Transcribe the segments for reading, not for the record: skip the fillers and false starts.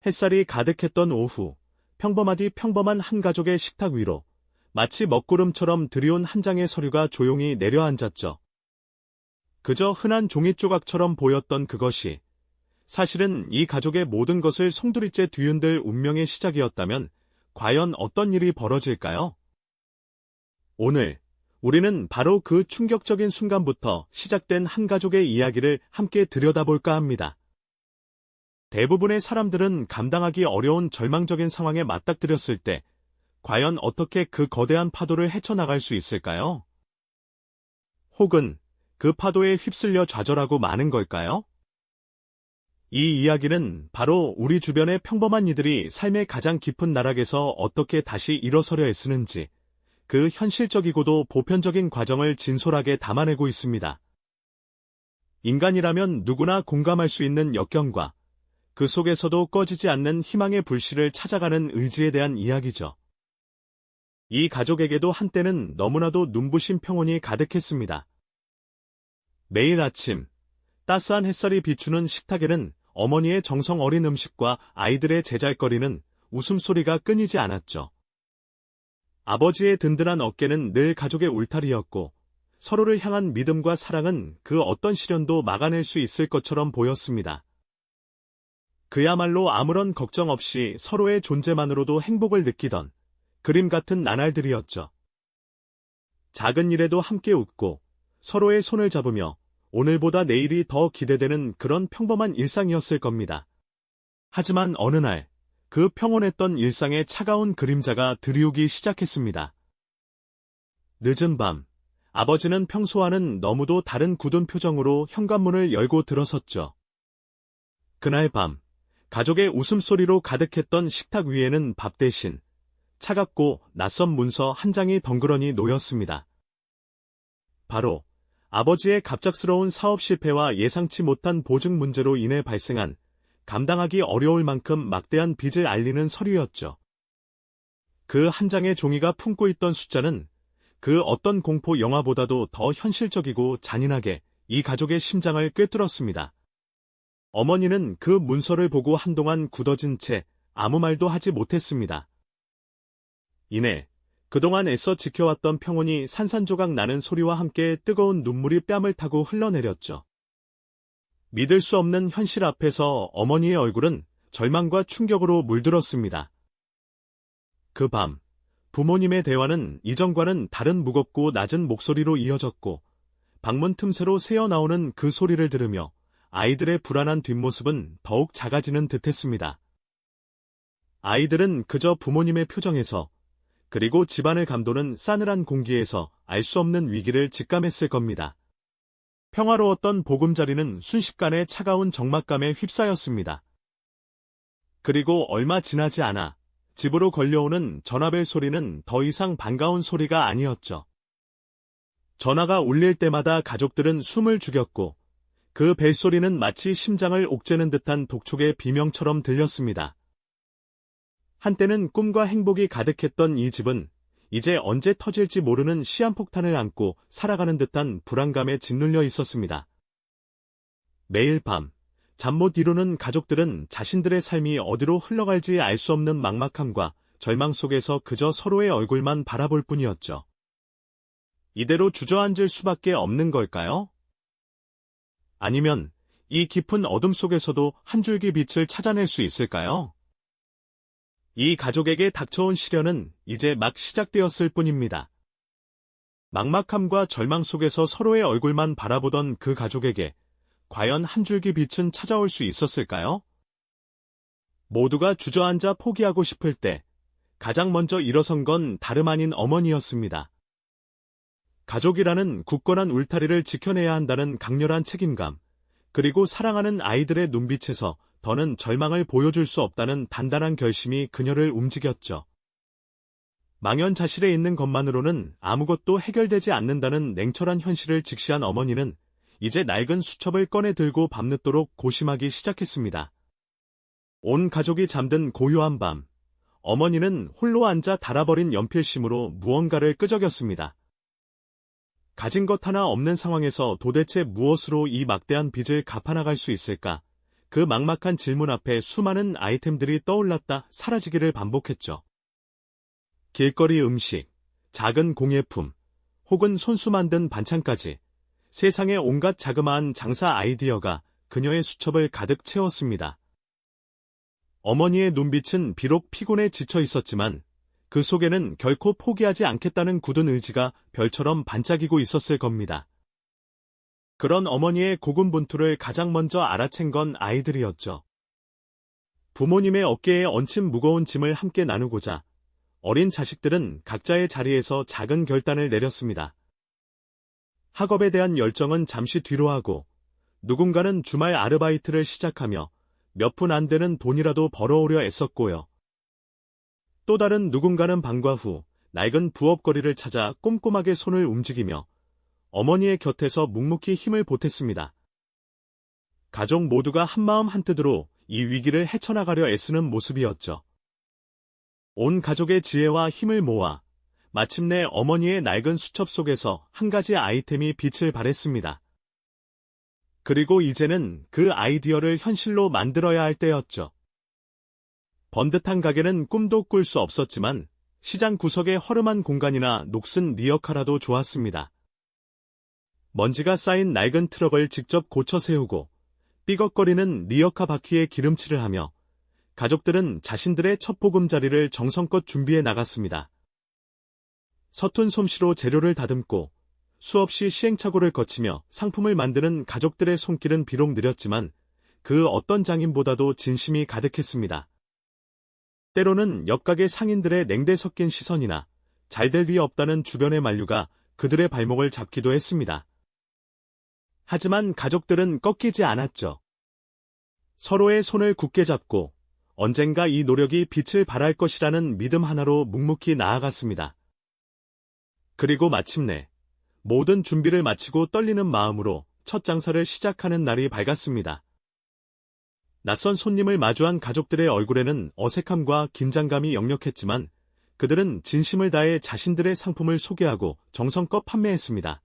햇살이 가득했던 오후, 평범하디 평범한 한 가족의 식탁 위로 마치 먹구름처럼 드리운 한 장의 서류가 조용히 내려앉았죠. 그저 흔한 종이 조각처럼 보였던 그것이 사실은 이 가족의 모든 것을 송두리째 뒤흔들 운명의 시작이었다면 과연 어떤 일이 벌어질까요? 오늘 우리는 바로 그 충격적인 순간부터 시작된 한 가족의 이야기를 함께 들여다볼까 합니다. 대부분의 사람들은 감당하기 어려운 절망적인 상황에 맞닥뜨렸을 때 과연 어떻게 그 거대한 파도를 헤쳐나갈 수 있을까요? 혹은 그 파도에 휩쓸려 좌절하고 마는 걸까요? 이 이야기는 바로 우리 주변의 평범한 이들이 삶의 가장 깊은 나락에서 어떻게 다시 일어서려 애쓰는지 그 현실적이고도 보편적인 과정을 진솔하게 담아내고 있습니다. 인간이라면 누구나 공감할 수 있는 역경과 그 속에서도 꺼지지 않는 희망의 불씨를 찾아가는 의지에 대한 이야기죠. 이 가족에게도 한때는 너무나도 눈부신 평온이 가득했습니다. 매일 아침 따스한 햇살이 비추는 식탁에는 어머니의 정성 어린 음식과 아이들의 제잘거리는 웃음소리가 끊이지 않았죠. 아버지의 든든한 어깨는 늘 가족의 울타리였고 서로를 향한 믿음과 사랑은 그 어떤 시련도 막아낼 수 있을 것처럼 보였습니다. 그야말로 아무런 걱정 없이 서로의 존재만으로도 행복을 느끼던 그림 같은 나날들이었죠. 작은 일에도 함께 웃고 서로의 손을 잡으며 오늘보다 내일이 더 기대되는 그런 평범한 일상이었을 겁니다. 하지만 어느 날 그 평온했던 일상의 차가운 그림자가 드리우기 시작했습니다. 늦은 밤, 아버지는 평소와는 너무도 다른 굳은 표정으로 현관문을 열고 들어섰죠. 그날 밤, 가족의 웃음소리로 가득했던 식탁 위에는 밥 대신 차갑고 낯선 문서 한 장이 덩그러니 놓였습니다. 바로 아버지의 갑작스러운 사업 실패와 예상치 못한 보증 문제로 인해 발생한 감당하기 어려울 만큼 막대한 빚을 알리는 서류였죠. 그 한 장의 종이가 품고 있던 숫자는 그 어떤 공포 영화보다도 더 현실적이고 잔인하게 이 가족의 심장을 꿰뚫었습니다. 어머니는 그 문서를 보고 한동안 굳어진 채 아무 말도 하지 못했습니다. 이내 그동안 애써 지켜왔던 평온이 산산조각 나는 소리와 함께 뜨거운 눈물이 뺨을 타고 흘러내렸죠. 믿을 수 없는 현실 앞에서 어머니의 얼굴은 절망과 충격으로 물들었습니다. 그 밤, 부모님의 대화는 이전과는 다른 무겁고 낮은 목소리로 이어졌고 방문 틈새로 새어나오는 그 소리를 들으며 아이들의 불안한 뒷모습은 더욱 작아지는 듯했습니다. 아이들은 그저 부모님의 표정에서 그리고 집안을 감도는 싸늘한 공기에서 알 수 없는 위기를 직감했을 겁니다. 평화로웠던 보금자리는 순식간에 차가운 적막감에 휩싸였습니다. 그리고 얼마 지나지 않아 집으로 걸려오는 전화벨 소리는 더 이상 반가운 소리가 아니었죠. 전화가 울릴 때마다 가족들은 숨을 죽였고 그 벨소리는 마치 심장을 옥죄는 듯한 독촉의 비명처럼 들렸습니다. 한때는 꿈과 행복이 가득했던 이 집은 이제 언제 터질지 모르는 시한폭탄을 안고 살아가는 듯한 불안감에 짓눌려 있었습니다. 매일 밤, 잠 못 이루는 가족들은 자신들의 삶이 어디로 흘러갈지 알 수 없는 막막함과 절망 속에서 그저 서로의 얼굴만 바라볼 뿐이었죠. 이대로 주저앉을 수밖에 없는 걸까요? 아니면 이 깊은 어둠 속에서도 한 줄기 빛을 찾아낼 수 있을까요? 이 가족에게 닥쳐온 시련은 이제 막 시작되었을 뿐입니다. 막막함과 절망 속에서 서로의 얼굴만 바라보던 그 가족에게 과연 한 줄기 빛은 찾아올 수 있었을까요? 모두가 주저앉아 포기하고 싶을 때 가장 먼저 일어선 건 다름 아닌 어머니였습니다. 가족이라는 굳건한 울타리를 지켜내야 한다는 강렬한 책임감, 그리고 사랑하는 아이들의 눈빛에서 더는 절망을 보여줄 수 없다는 단단한 결심이 그녀를 움직였죠. 망연자실해 있는 것만으로는 아무것도 해결되지 않는다는 냉철한 현실을 직시한 어머니는 이제 낡은 수첩을 꺼내 들고 밤늦도록 고심하기 시작했습니다. 온 가족이 잠든 고요한 밤, 어머니는 홀로 앉아 닳아버린 연필심으로 무언가를 끄적였습니다. 가진 것 하나 없는 상황에서 도대체 무엇으로 이 막대한 빚을 갚아나갈 수 있을까? 그 막막한 질문 앞에 수많은 아이템들이 떠올랐다 사라지기를 반복했죠. 길거리 음식, 작은 공예품, 혹은 손수 만든 반찬까지 세상의 온갖 자그마한 장사 아이디어가 그녀의 수첩을 가득 채웠습니다. 어머니의 눈빛은 비록 피곤에 지쳐 있었지만 그 속에는 결코 포기하지 않겠다는 굳은 의지가 별처럼 반짝이고 있었을 겁니다. 그런 어머니의 고군분투를 가장 먼저 알아챈 건 아이들이었죠. 부모님의 어깨에 얹힌 무거운 짐을 함께 나누고자 어린 자식들은 각자의 자리에서 작은 결단을 내렸습니다. 학업에 대한 열정은 잠시 뒤로 하고 누군가는 주말 아르바이트를 시작하며 몇 푼 안 되는 돈이라도 벌어오려 애썼고요. 또 다른 누군가는 방과 후 낡은 부업거리를 찾아 꼼꼼하게 손을 움직이며 어머니의 곁에서 묵묵히 힘을 보탰습니다. 가족 모두가 한마음 한뜻으로 이 위기를 헤쳐나가려 애쓰는 모습이었죠. 온 가족의 지혜와 힘을 모아 마침내 어머니의 낡은 수첩 속에서 한 가지 아이템이 빛을 발했습니다. 그리고 이제는 그 아이디어를 현실로 만들어야 할 때였죠. 번듯한 가게는 꿈도 꿀 수 없었지만 시장 구석의 허름한 공간이나 녹슨 리어카라도 좋았습니다. 먼지가 쌓인 낡은 트럭을 직접 고쳐 세우고 삐걱거리는 리어카 바퀴에 기름칠을 하며 가족들은 자신들의 첫 보금자리를 정성껏 준비해 나갔습니다. 서툰 솜씨로 재료를 다듬고 수없이 시행착오를 거치며 상품을 만드는 가족들의 손길은 비록 느렸지만 그 어떤 장인보다도 진심이 가득했습니다. 때로는 옆가게 상인들의 냉대 섞인 시선이나 잘될 리 없다는 주변의 만류가 그들의 발목을 잡기도 했습니다. 하지만 가족들은 꺾이지 않았죠. 서로의 손을 굳게 잡고 언젠가 이 노력이 빛을 발할 것이라는 믿음 하나로 묵묵히 나아갔습니다. 그리고 마침내 모든 준비를 마치고 떨리는 마음으로 첫 장사를 시작하는 날이 밝았습니다. 낯선 손님을 마주한 가족들의 얼굴에는 어색함과 긴장감이 역력했지만 그들은 진심을 다해 자신들의 상품을 소개하고 정성껏 판매했습니다.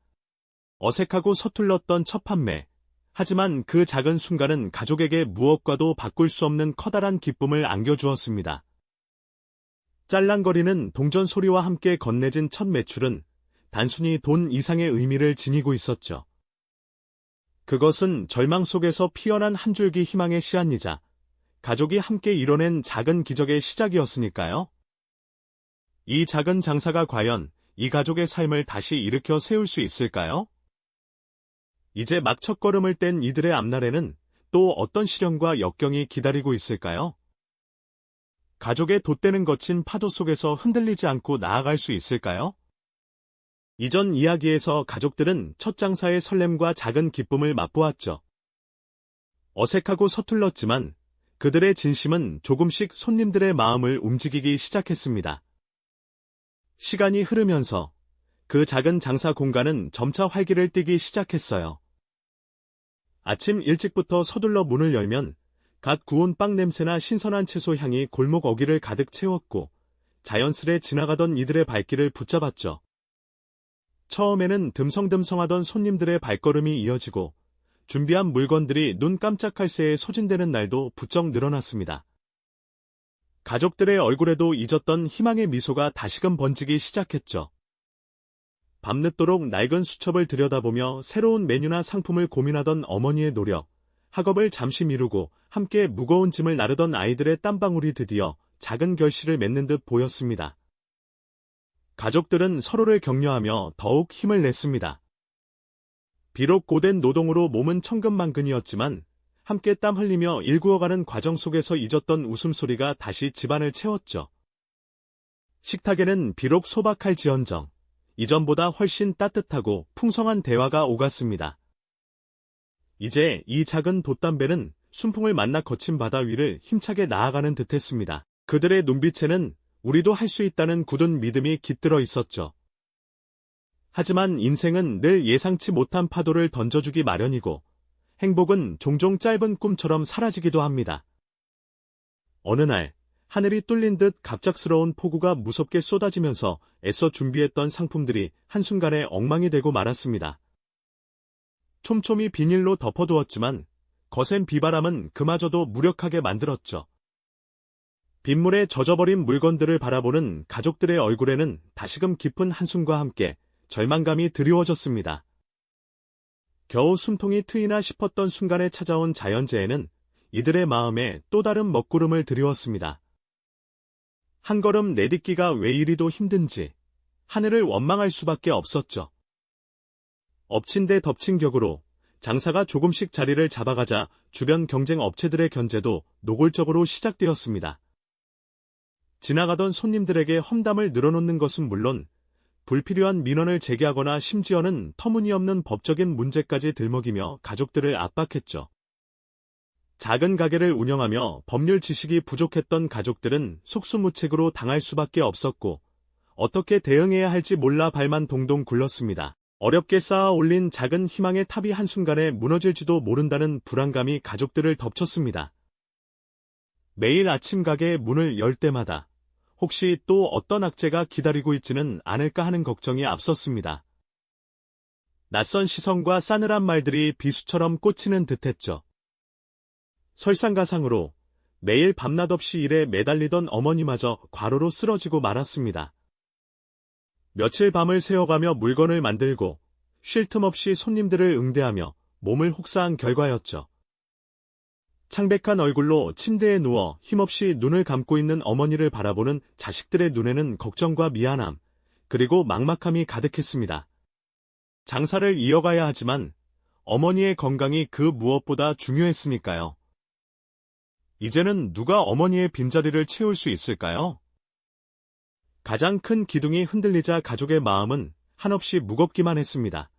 어색하고 서툴렀던 첫 판매. 하지만 그 작은 순간은 가족에게 무엇과도 바꿀 수 없는 커다란 기쁨을 안겨주었습니다. 짤랑거리는 동전 소리와 함께 건네진 첫 매출은 단순히 돈 이상의 의미를 지니고 있었죠. 그것은 절망 속에서 피어난 한 줄기 희망의 씨앗이자 가족이 함께 이뤄낸 작은 기적의 시작이었으니까요. 이 작은 장사가 과연 이 가족의 삶을 다시 일으켜 세울 수 있을까요? 이제 막 첫걸음을 뗀 이들의 앞날에는 또 어떤 시련과 역경이 기다리고 있을까요? 가족의 돛대는 거친 파도 속에서 흔들리지 않고 나아갈 수 있을까요? 이전 이야기에서 가족들은 첫 장사의 설렘과 작은 기쁨을 맛보았죠. 어색하고 서툴렀지만 그들의 진심은 조금씩 손님들의 마음을 움직이기 시작했습니다. 시간이 흐르면서 그 작은 장사 공간은 점차 활기를 띠기 시작했어요. 아침 일찍부터 서둘러 문을 열면 갓 구운 빵 냄새나 신선한 채소 향이 골목 어귀를 가득 채웠고 자연스레 지나가던 이들의 발길을 붙잡았죠. 처음에는 듬성듬성하던 손님들의 발걸음이 이어지고 준비한 물건들이 눈 깜짝할 새에 소진되는 날도 부쩍 늘어났습니다. 가족들의 얼굴에도 잊었던 희망의 미소가 다시금 번지기 시작했죠. 밤늦도록 낡은 수첩을 들여다보며 새로운 메뉴나 상품을 고민하던 어머니의 노력, 학업을 잠시 미루고 함께 무거운 짐을 나르던 아이들의 땀방울이 드디어 작은 결실을 맺는 듯 보였습니다. 가족들은 서로를 격려하며 더욱 힘을 냈습니다. 비록 고된 노동으로 몸은 천근만근이었지만 함께 땀 흘리며 일구어가는 과정 속에서 잊었던 웃음소리가 다시 집안을 채웠죠. 식탁에는 비록 소박할지언정 이전보다 훨씬 따뜻하고 풍성한 대화가 오갔습니다. 이제 이 작은 돛담배는 순풍을 만나 거친 바다 위를 힘차게 나아가는 듯했습니다. 그들의 눈빛에는 우리도 할 수 있다는 굳은 믿음이 깃들어 있었죠. 하지만 인생은 늘 예상치 못한 파도를 던져주기 마련이고 행복은 종종 짧은 꿈처럼 사라지기도 합니다. 어느 날 하늘이 뚫린 듯 갑작스러운 폭우가 무섭게 쏟아지면서 애써 준비했던 상품들이 한순간에 엉망이 되고 말았습니다. 촘촘히 비닐로 덮어두었지만 거센 비바람은 그마저도 무력하게 만들었죠. 빗물에 젖어버린 물건들을 바라보는 가족들의 얼굴에는 다시금 깊은 한숨과 함께 절망감이 드리워졌습니다. 겨우 숨통이 트이나 싶었던 순간에 찾아온 자연재해는 이들의 마음에 또 다른 먹구름을 드리웠습니다. 한 걸음 내딛기가 왜 이리도 힘든지 하늘을 원망할 수밖에 없었죠. 엎친 데 덮친 격으로 장사가 조금씩 자리를 잡아가자 주변 경쟁 업체들의 견제도 노골적으로 시작되었습니다. 지나가던 손님들에게 험담을 늘어놓는 것은 물론 불필요한 민원을 제기하거나 심지어는 터무니없는 법적인 문제까지 들먹이며 가족들을 압박했죠. 작은 가게를 운영하며 법률 지식이 부족했던 가족들은 속수무책으로 당할 수밖에 없었고 어떻게 대응해야 할지 몰라 발만 동동 굴렀습니다. 어렵게 쌓아 올린 작은 희망의 탑이 한순간에 무너질지도 모른다는 불안감이 가족들을 덮쳤습니다. 매일 아침 가게의 문을 열 때마다 혹시 또 어떤 악재가 기다리고 있지는 않을까 하는 걱정이 앞섰습니다. 낯선 시선과 싸늘한 말들이 비수처럼 꽂히는 듯했죠. 설상가상으로 매일 밤낮 없이 일에 매달리던 어머니마저 과로로 쓰러지고 말았습니다. 며칠 밤을 새워가며 물건을 만들고 쉴 틈 없이 손님들을 응대하며 몸을 혹사한 결과였죠. 창백한 얼굴로 침대에 누워 힘없이 눈을 감고 있는 어머니를 바라보는 자식들의 눈에는 걱정과 미안함, 그리고 막막함이 가득했습니다. 장사를 이어가야 하지만 어머니의 건강이 그 무엇보다 중요했으니까요. 이제는 누가 어머니의 빈자리를 채울 수 있을까요? 가장 큰 기둥이 흔들리자 가족의 마음은 한없이 무겁기만 했습니다.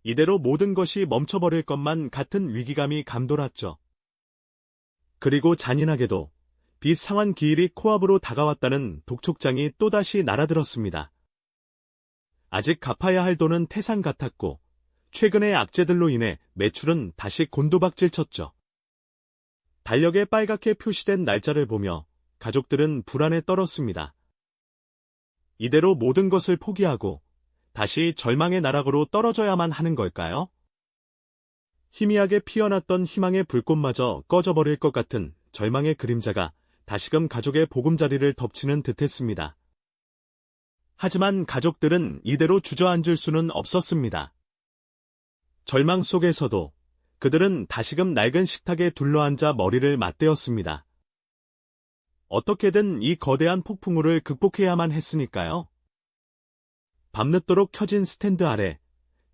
이대로 모든 것이 멈춰버릴 것만 같은 위기감이 감돌았죠. 그리고 잔인하게도 빚 상환 기일이 코앞으로 다가왔다는 독촉장이 또다시 날아들었습니다. 아직 갚아야 할 돈은 태산 같았고 최근의 악재들로 인해 매출은 다시 곤두박질 쳤죠. 달력에 빨갛게 표시된 날짜를 보며 가족들은 불안에 떨었습니다. 이대로 모든 것을 포기하고 다시 절망의 나락으로 떨어져야만 하는 걸까요? 희미하게 피어났던 희망의 불꽃마저 꺼져버릴 것 같은 절망의 그림자가 다시금 가족의 보금자리를 덮치는 듯했습니다. 하지만 가족들은 이대로 주저앉을 수는 없었습니다. 절망 속에서도 그들은 다시금 낡은 식탁에 둘러앉아 머리를 맞대었습니다. 어떻게든 이 거대한 폭풍우를 극복해야만 했으니까요. 밤늦도록 켜진 스탠드 아래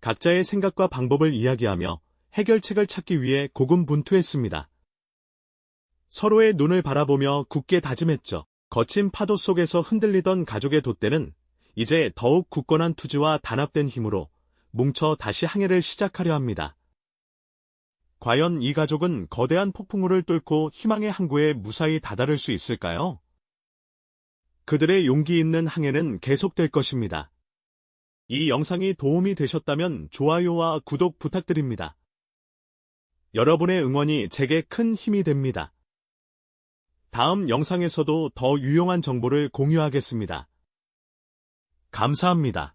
각자의 생각과 방법을 이야기하며 해결책을 찾기 위해 고군분투했습니다. 서로의 눈을 바라보며 굳게 다짐했죠. 거친 파도 속에서 흔들리던 가족의 돛대는 이제 더욱 굳건한 투지와 단합된 힘으로 뭉쳐 다시 항해를 시작하려 합니다. 과연 이 가족은 거대한 폭풍우를 뚫고 희망의 항구에 무사히 다다를 수 있을까요? 그들의 용기 있는 항해는 계속될 것입니다. 이 영상이 도움이 되셨다면 좋아요와 구독 부탁드립니다. 여러분의 응원이 제게 큰 힘이 됩니다. 다음 영상에서도 더 유용한 정보를 공유하겠습니다. 감사합니다.